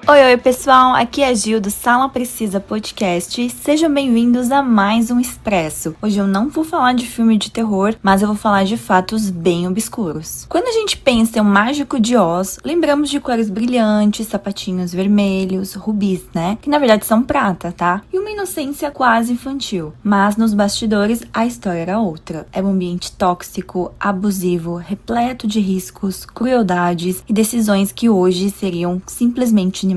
Oi, pessoal, aqui é a Gil do Sala Precisa Podcast. Sejam bem-vindos a mais um Expresso. Hoje eu não vou falar de filme de terror, mas eu vou falar de fatos bem obscuros. Quando a gente pensa em O Mágico de Oz, lembramos de cores brilhantes, sapatinhos vermelhos, rubis, né? Que na verdade são prata, tá? E uma inocência quase infantil. Mas nos bastidores a história era outra. Era um ambiente tóxico, abusivo, repleto de riscos, crueldades e decisões que hoje seriam simplesmente inimagináveis.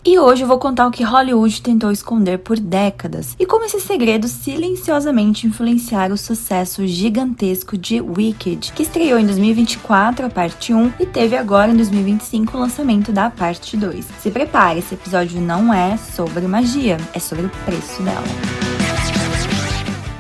E hoje eu vou contar o que Hollywood tentou esconder por décadas e como esses segredos silenciosamente influenciaram o sucesso gigantesco de Wicked, que estreou em 2024 a parte 1 e teve agora em 2025 o lançamento da parte 2. Se prepare, esse episódio não é sobre magia, é sobre o preço dela.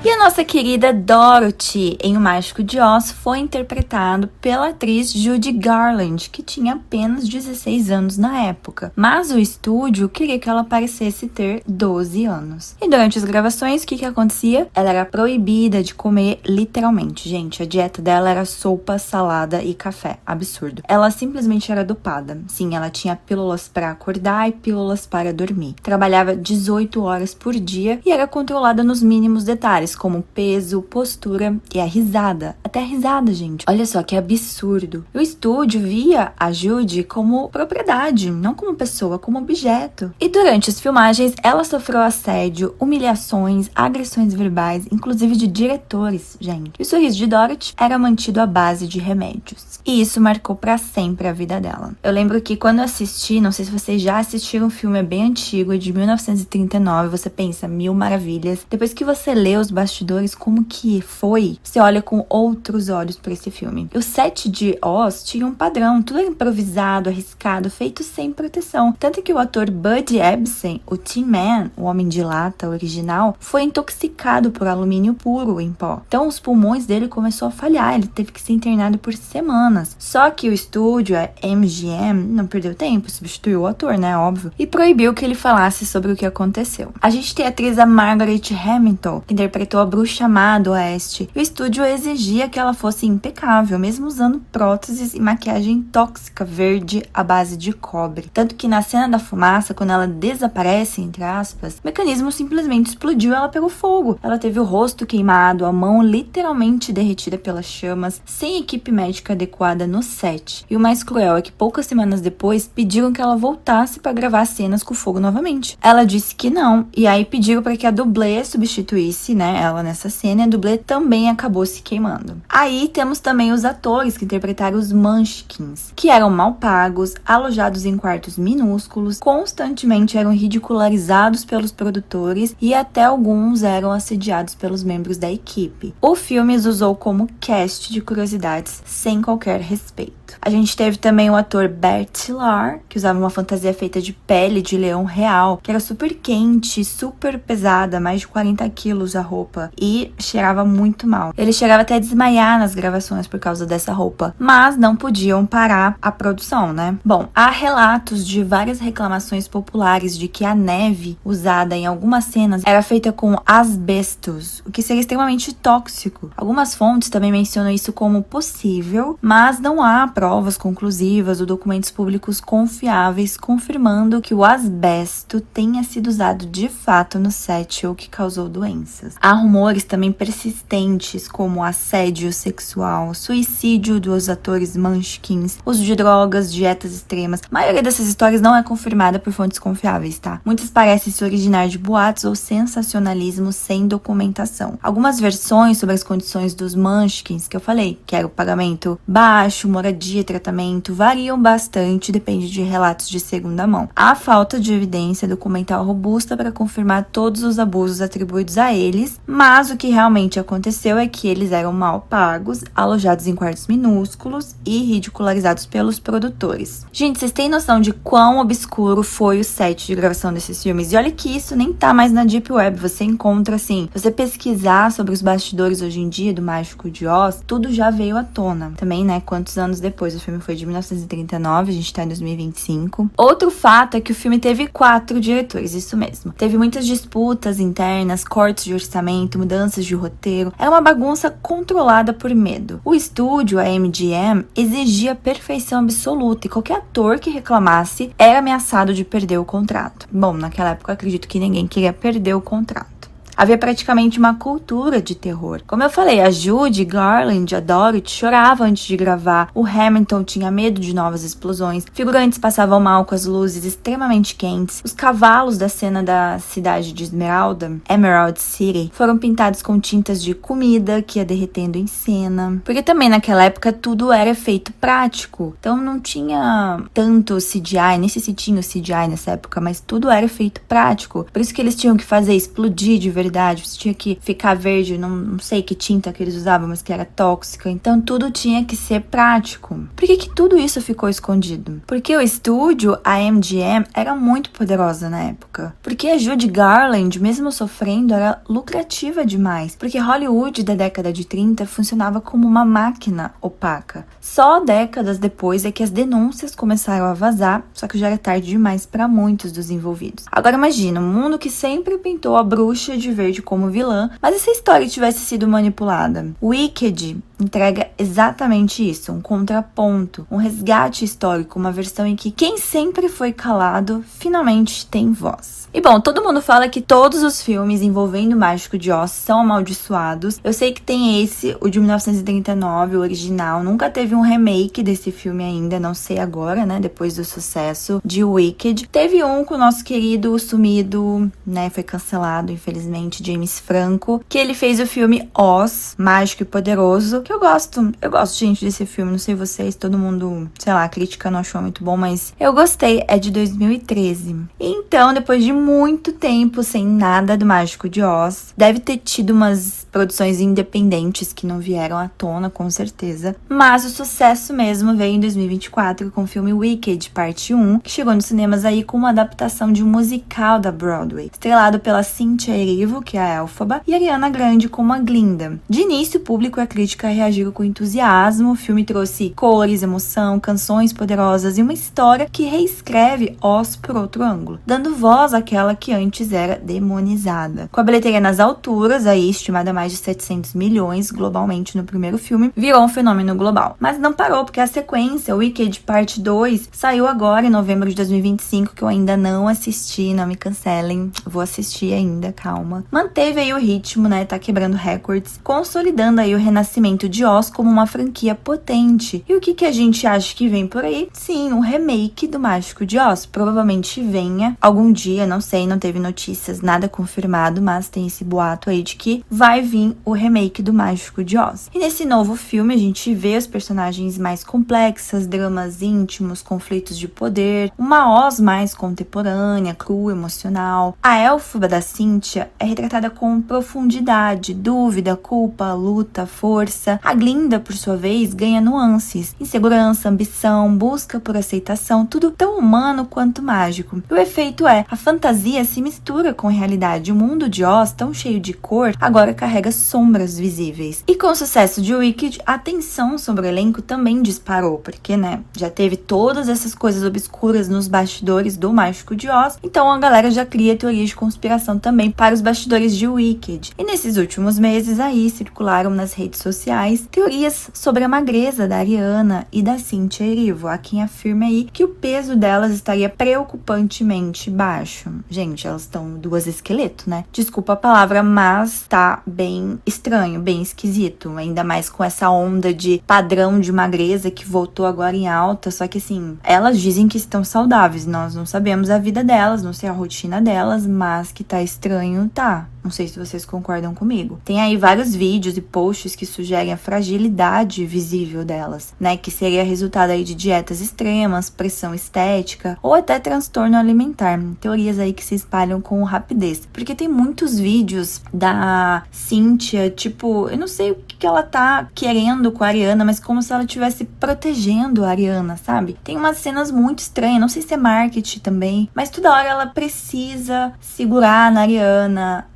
E a nossa querida Dorothy, em O Mágico de Oz, foi interpretado pela atriz Judy Garland, que tinha apenas 16 anos na época. Mas o estúdio queria que ela parecesse ter 12 anos. E durante as gravações, o que acontecia? Ela era proibida de comer literalmente. Gente, a dieta dela era sopa, salada e café. Absurdo. Ela simplesmente era dopada. Sim, ela tinha pílulas para acordar e pílulas para dormir. Trabalhava 18 horas por dia e era controlada nos mínimos detalhes, como peso, postura e a risada. Até a risada, gente. Olha só que absurdo. O estúdio via a Judy como propriedade, não como pessoa, como objeto. E durante as filmagens, ela sofreu assédio, humilhações, agressões verbais, inclusive de diretores, gente. E o sorriso de Dorothy era mantido à base de remédios. E isso marcou pra sempre a vida dela. Eu lembro que quando eu assisti, não sei se vocês já assistiram, o filme é bem antigo, é de 1939, você pensa, mil maravilhas. Depois que você lê os bastidores, como que foi, você olha com outros olhos pra esse filme. O set de Oz tinha um padrão, tudo era improvisado, arriscado, feito sem proteção. Tanto que o ator Bud Ebsen, o Tin Man, o Homem de Lata original, foi intoxicado por alumínio puro em pó. Então os pulmões dele começou a falhar, ele teve que ser internado por semanas. Só que o estúdio, a MGM, não perdeu tempo, substituiu o ator, né, óbvio, e proibiu que ele falasse sobre o que aconteceu. A gente tem a atriz a Margaret Hamilton, que interpretou a bruxa má do Oeste. O estúdio exigia que ela fosse impecável, mesmo usando próteses e maquiagem tóxica verde à base de cobre. Tanto que na cena da fumaça, quando ela desaparece, entre aspas, o mecanismo simplesmente explodiu e ela pegou fogo. Ela teve o rosto queimado, a mão literalmente derretida pelas chamas, sem equipe médica adequada no set. E o mais cruel é que poucas semanas depois, pediram que ela voltasse para gravar cenas com fogo novamente. Ela disse que não, e aí pediram para que a dublê substituísse, né, ela nessa cena, e a dublê também acabou se queimando. Aí temos também os atores que interpretaram os Munchkins, que eram mal pagos, alojados em quartos minúsculos, constantemente eram ridicularizados pelos produtores e até alguns eram assediados pelos membros da equipe. O filme os usou como cast de curiosidades sem qualquer respeito. A gente teve também o ator Bert Lahr, que usava uma fantasia feita de pele de leão real, que era super quente, super pesada, mais de 40 quilos a roupa, e cheirava muito mal. Ele chegava até a desmaiar nas gravações por causa dessa roupa, mas não podiam parar a produção, né? Bom, há relatos de várias reclamações populares de que a neve usada em algumas cenas era feita com asbestos, o que seria extremamente tóxico. Algumas fontes também mencionam isso como possível, mas não há provas conclusivas ou documentos públicos confiáveis confirmando que o asbesto tenha sido usado de fato no set ou que causou doenças. Há rumores também persistentes como assédio sexual, suicídio dos atores Munchkins, uso de drogas, dietas extremas. A maioria dessas histórias não é confirmada por fontes confiáveis, tá? Muitas parecem se originar de boatos ou sensacionalismo sem documentação. Algumas versões sobre as condições dos Munchkins que eu falei, que era o pagamento baixo, moradia, tratamento, variam bastante, depende de relatos de segunda mão. Há falta de evidência documental robusta para confirmar todos os abusos atribuídos a eles, mas o que realmente aconteceu é que eles eram mal pagos, alojados em quartos minúsculos e ridicularizados pelos produtores. Gente, vocês têm noção de quão obscuro foi o set de gravação desses filmes? E olha que isso nem tá mais na Deep Web, você encontra assim, você pesquisar sobre os bastidores hoje em dia do Mágico de Oz, tudo já veio à tona. Também, né, quantos anos depois, o filme foi de 1939, a gente tá em 2025. Outro fato é que o filme teve 4 diretores, isso mesmo. Teve muitas disputas internas, cortes de orçamento, orçamento, mudanças de roteiro. Era uma bagunça controlada por medo. O estúdio, a MGM, exigia perfeição absoluta e qualquer ator que reclamasse era ameaçado de perder o contrato. Bom, naquela época eu acredito que ninguém queria perder o contrato. Havia praticamente uma cultura de terror. Como eu falei, a Judy Garland, a Dorothy, chorava antes de gravar. O Hamilton tinha medo de novas explosões. Figurantes passavam mal com as luzes extremamente quentes. Os cavalos da cena da cidade de Esmeralda, Emerald City, foram pintados com tintas de comida que ia derretendo em cena. Porque também naquela época tudo era efeito prático. Então não tinha tanto CGI, nem sei se tinha o CGI nessa época, mas tudo era efeito prático. Por isso que eles tinham que fazer explodir de verdade. Você tinha que ficar verde, não sei que tinta que eles usavam, mas que era tóxica. Então tudo tinha que ser prático. Por que tudo isso ficou escondido? Porque o estúdio, a MGM, era muito poderosa na época. Porque a Judy Garland, mesmo sofrendo, era lucrativa demais. Porque Hollywood da década de 30 funcionava como uma máquina opaca. Só décadas depois é que as denúncias começaram a vazar, só que já era tarde demais para muitos dos envolvidos. Agora imagina, um mundo que sempre pintou a bruxa de verde como vilã, mas e se a história tivesse sido manipulada? Wicked entrega exatamente isso, um contraponto, um resgate histórico, uma versão em que quem sempre foi calado finalmente tem voz. E bom, todo mundo fala que todos os filmes envolvendo o Mágico de Oz são amaldiçoados. Eu sei que tem esse, o de 1939, o original, nunca teve um remake desse filme ainda, não sei agora, né, depois do sucesso de Wicked. Teve um com o nosso querido sumido, né, foi cancelado, infelizmente, James Franco, que ele fez o filme Oz, Mágico e Poderoso, que eu gosto, gente, desse filme, não sei vocês, todo mundo, sei lá, a crítica não achou muito bom, mas eu gostei, é de 2013. Então, depois de muito tempo sem nada do Mágico de Oz, deve ter tido umas produções independentes que não vieram à tona, com certeza, mas o sucesso mesmo veio em 2024 com o filme Wicked, parte 1, que chegou nos cinemas aí com uma adaptação de um musical da Broadway, estrelado pela Cynthia Erivo, que é a Elphaba, e Ariana Grande como a Glinda. De início, o público e a crítica reagiram com entusiasmo. O filme trouxe cores, emoção, canções poderosas e uma história que reescreve Oz por outro ângulo, dando voz àquela que antes era demonizada. Com a bilheteria nas alturas, aí estimada a mais de 700 milhões globalmente no primeiro filme, virou um fenômeno global. Mas não parou, porque a sequência, Wicked Parte 2, saiu agora em novembro de 2025, que eu ainda não assisti, não me cancelem, vou assistir ainda, calma. Manteve aí o ritmo, né, tá quebrando recordes, consolidando aí o renascimento de Oz como uma franquia potente. E o que a gente acha que vem por aí? Sim, um remake do Mágico de Oz. Provavelmente venha algum dia, não sei, não teve notícias, nada confirmado, mas tem esse boato aí de que vai vir o remake do Mágico de Oz. E nesse novo filme a gente vê os personagens mais complexas, dramas íntimos, conflitos de poder, uma Oz mais contemporânea, crua, emocional. A Elphaba da Cynthia é retratada com profundidade, dúvida, culpa, luta, força. A Glinda, por sua vez, ganha nuances, insegurança, ambição, busca por aceitação, tudo tão humano quanto mágico. E o efeito é, a fantasia se mistura com a realidade. O mundo de Oz, tão cheio de cor, agora carrega sombras visíveis. E com o sucesso de Wicked, a tensão sobre o elenco também disparou, porque, né, já teve todas essas coisas obscuras nos bastidores do Mágico de Oz, então a galera já cria teorias de conspiração também para os bastidores de Wicked. E nesses últimos meses aí circularam nas redes sociais teorias sobre a magreza da Ariana e da Cynthia Erivo, a quem afirma aí que o peso delas estaria preocupantemente baixo. Gente, elas estão duas esqueletos, né? Desculpa a palavra, mas tá bem estranho, bem esquisito, ainda mais com essa onda de padrão de magreza que voltou agora em alta, só que assim, elas dizem que estão saudáveis, nós não sabemos a vida delas, não sei a rotina delas, mas que tá estranho, tá. Não sei se vocês concordam comigo. Tem aí vários vídeos e posts que sugerem a fragilidade visível delas, né? Que seria resultado aí de dietas extremas, pressão estética ou até transtorno alimentar. Teorias aí que se espalham com rapidez. Porque tem muitos vídeos da Cynthia, tipo, eu não sei o que ela tá querendo com a Ariana, mas como se ela estivesse protegendo a Ariana, sabe? Tem umas cenas muito estranhas, não sei se é marketing também, mas toda hora ela precisa segurar na Ariana,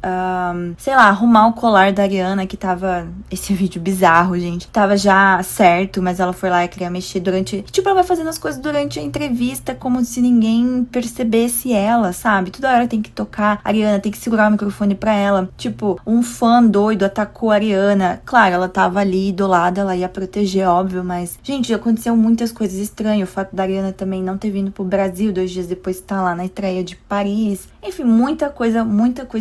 sei lá, arrumar o colar da Ariana, que tava, esse vídeo bizarro, gente, tava já certo, mas ela foi lá e queria mexer durante, tipo, ela vai fazendo as coisas durante a entrevista, como se ninguém percebesse ela, sabe? Toda hora tem que tocar, a Ariana tem que segurar o microfone pra ela, tipo, um fã doido atacou a Ariana, claro, ela tava ali idolada, ela ia proteger, óbvio, mas, gente, aconteceu muitas coisas estranhas, o fato da Ariana também não ter vindo pro Brasil 2 dias depois tá lá na estreia de Paris, enfim, muita coisa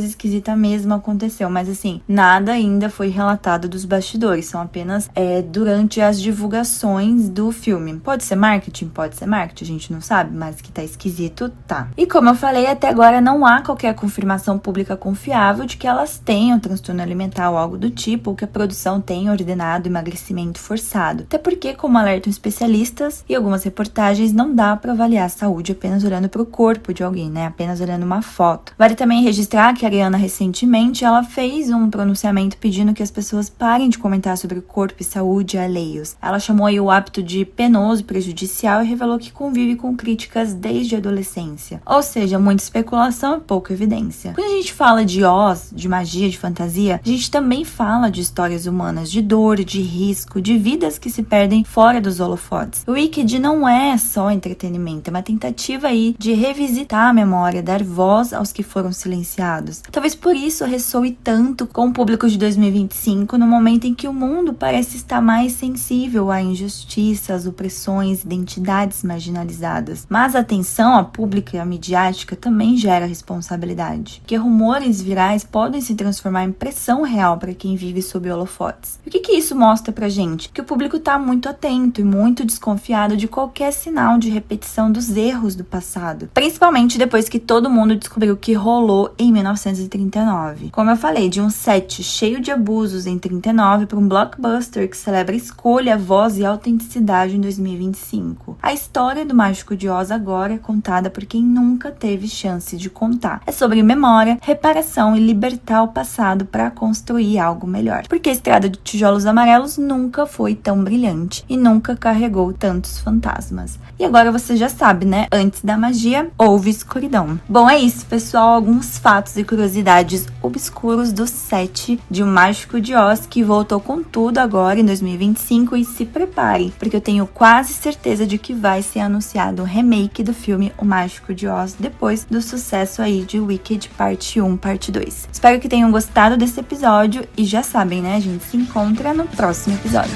esquisita mesmo aconteceu, mas assim, nada ainda foi relatado dos bastidores, são apenas durante as divulgações do filme. Pode ser marketing, a gente não sabe, mas que tá esquisito, tá. E como eu falei, até agora não há qualquer confirmação pública confiável de que elas tenham transtorno alimentar ou algo do tipo, ou que a produção tenha ordenado emagrecimento forçado. Até porque, como alertam especialistas e algumas reportagens, não dá pra avaliar a saúde apenas olhando pro corpo de alguém, né? Apenas olhando uma foto. Vale também registrar que a Ariana recentemente ela fez um pronunciamento pedindo que as pessoas parem de comentar sobre o corpo e saúde alheios. Ela chamou aí o hábito de penoso, prejudicial e revelou que convive com críticas desde a adolescência. Ou seja, muita especulação e pouca evidência. Quando a gente fala de Oz, de magia, de fantasia, a gente também fala de histórias humanas, de dor, de risco, de vidas que se perdem fora dos holofotes. O Wicked não é só entretenimento, é uma tentativa aí de revisitar a memória, dar voz aos que foram silenciados. Talvez por isso ressoe tanto com o público de 2025, no momento em que o mundo parece estar mais sensível a injustiças, opressões, identidades marginalizadas. Mas a atenção pública e a midiática também gera responsabilidade, porque rumores virais podem se transformar em pressão real para quem vive sob holofotes. E o que isso mostra pra gente? Que o público tá muito atento e muito desconfiado de qualquer sinal de repetição dos erros do passado, principalmente depois que todo mundo descobriu o que rolou em 1939. Como eu falei, de um set cheio de abusos em 39 para um blockbuster que celebra escolha, voz e autenticidade em 2025. A história do Mágico de Oz agora é contada por quem nunca teve chance de contar. É sobre memória, reparação e libertar o passado para construir algo melhor. Porque a Estrada de Tijolos Amarelos nunca foi tão brilhante e nunca carregou tantos fantasmas. E agora você já sabe, né? Antes da magia, houve escuridão. Bom, é isso, pessoal. Alguns fatos e curiosidades obscuros do set de O Mágico de Oz, que voltou com tudo agora em 2025, e se prepare, porque eu tenho quase certeza de que vai ser anunciado um remake do filme O Mágico de Oz, depois do sucesso aí de Wicked Parte 1, Parte 2. Espero que tenham gostado desse episódio e já sabem, né? A gente se encontra no próximo episódio.